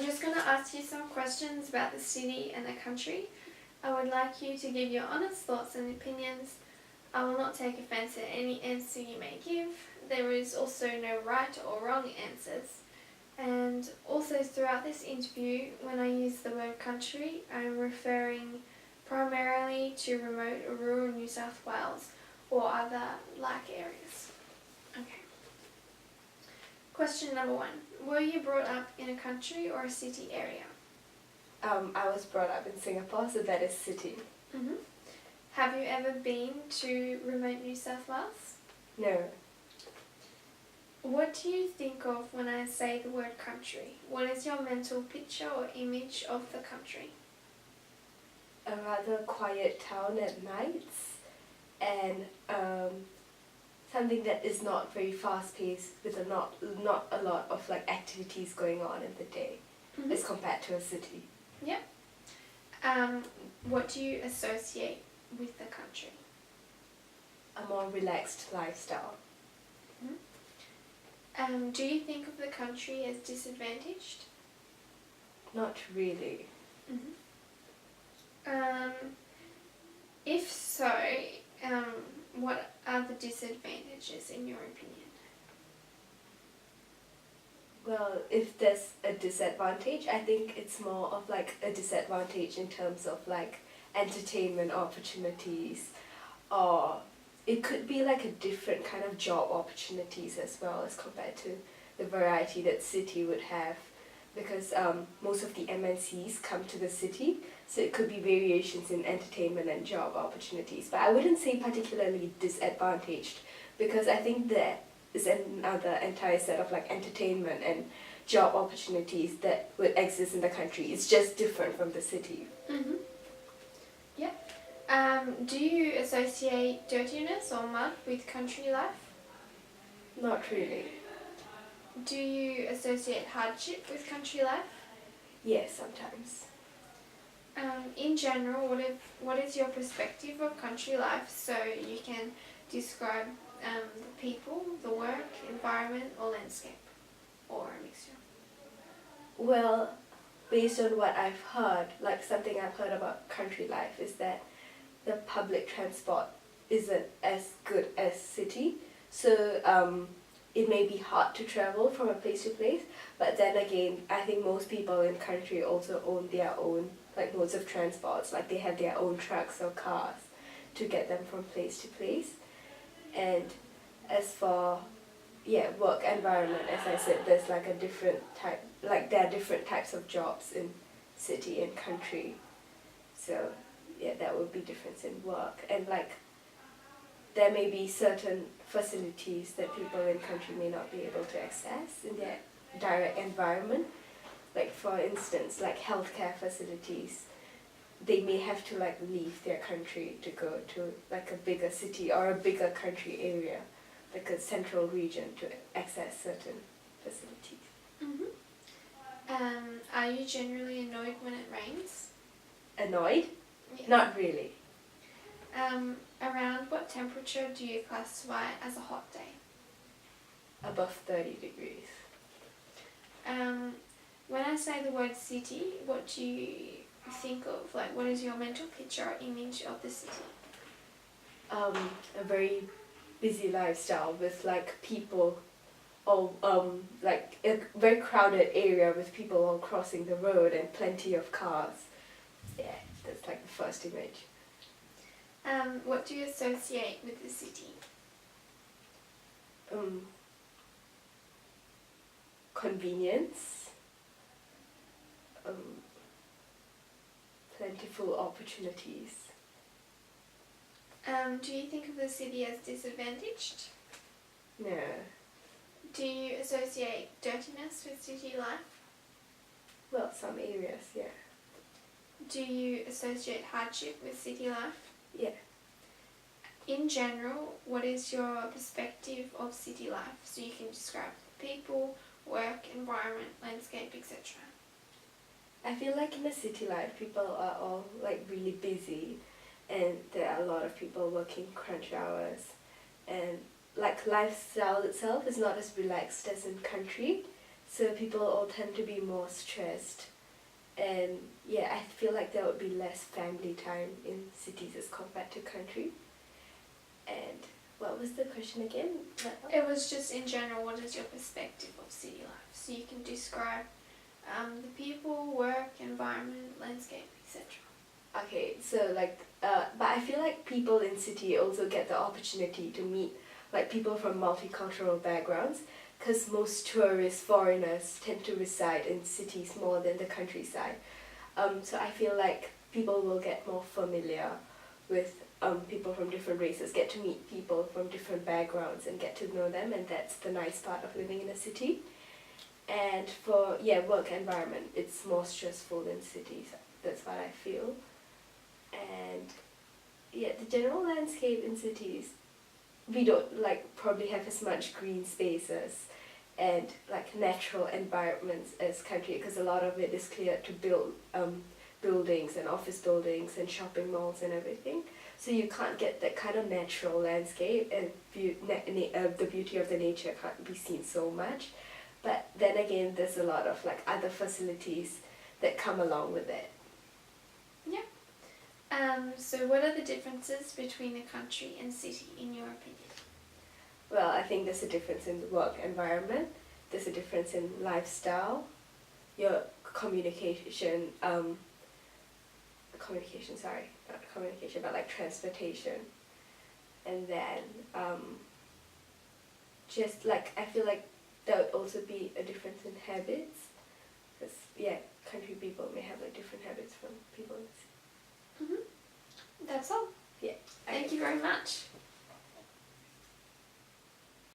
I'm just going to ask you some questions about the city and the country. I would like you to give your honest thoughts and opinions. I will not take offence at any answer you may give. There is also no right or wrong answers. And also throughout this interview, when I use the word country, I'm referring primarily to remote or rural New South Wales or other like areas. Okay. Question number 1. Were you brought up in a country or a city area? I was brought up in Singapore, so that is city. Mm-hmm. Have you ever been to remote New South Wales? No. What do you think of when I say the word country? What is your mental picture or image of the country? A rather quiet town at nights, and something that is not very fast-paced, with not a lot of like activities going on in the day, as compared to a city. Yep. What do you associate with the country? A more relaxed lifestyle. Do you think of the country as disadvantaged? Not really. If so, what are the disadvantages in your opinion? Well, if there's a disadvantage, I think it's more of like a disadvantage in terms of like entertainment opportunities, or it could be like a different kind of job opportunities as well as compared to the variety that city would have, because most of the MNCs come to the city, so it could be variations in entertainment and job opportunities. But I wouldn't say particularly disadvantaged, because I think there is another entire set of like entertainment and job opportunities that would exist in the country. It's just different from the city. Yep. Do you associate dirtiness or mud with country life? Not really. Do you associate hardship with country life? Yes, sometimes. In general, what is your perspective of country life, so you can describe the people, the work, environment, or landscape, or a mixture? Well, based on what I've heard, like something I've heard about country life is that the public transport isn't as good as city, so it may be hard to travel from a place to place, but then again, I think most people in country also own their own like modes of transports, like they have their own trucks or cars to get them from place to place. And as for work environment, as I said, there's like a different type, like there are different types of jobs in city and country, so yeah, that would be difference in work, and like there may be certain facilities that people in country may not be able to access in their direct environment. Like for instance, like healthcare facilities, they may have to like leave their country to go to like a bigger city or a bigger country area, like a central region, to access certain facilities. Are you generally annoyed when it rains? Annoyed? Yeah. Not really. Around what temperature do you classify as a hot day? Above 30 degrees. When I say the word city, what do you think of? Like, what is your mental picture or image of the city? A very busy lifestyle with like people all like a very crowded area with people all crossing the road and plenty of cars. Yeah, that's like the first image. What do you associate with the city? Convenience, plentiful opportunities. Do you think of the city as disadvantaged? No. Do you associate dirtiness with city life? Well, some areas, yeah. Do you associate hardship with city life? Yeah. In general, what is your perspective of city life, so you can describe people, work, environment, landscape, etc.? I feel like in the city life, people are all like really busy, and there are a lot of people working crunch hours, and like lifestyle itself is not as relaxed as in country, so people all tend to be more stressed. And yeah, I feel like there would be less family time in cities as compared to country. And what was the question again? It was just in general, what is your perspective of city life? So you can describe the people, work, environment, landscape, etc. Okay, so but I feel like people in city also get the opportunity to meet like people from multicultural backgrounds, because most tourists, foreigners tend to reside in cities more than the countryside. So I feel like people will get more familiar with people from different races, get to meet people from different backgrounds and get to know them, and that's the nice part of living in a city. And for work environment, it's more stressful in cities. That's what I feel. And the general landscape in cities, we don't like probably have as much green spaces and like natural environments as country, because a lot of it is cleared to build buildings and office buildings and shopping malls and everything. So you can't get that kind of natural landscape, and the beauty of the nature can't be seen so much. But then again, there's a lot of like other facilities that come along with it. Yeah. So what are the differences between a country and city in your opinion? Well, I think there's a difference in the work environment, there's a difference in lifestyle, your communication, not communication, but like transportation. And then just like, I feel like there would also be a difference in habits, because country people may have like different habits from people in the city. That's all. Yeah. Thank you very much.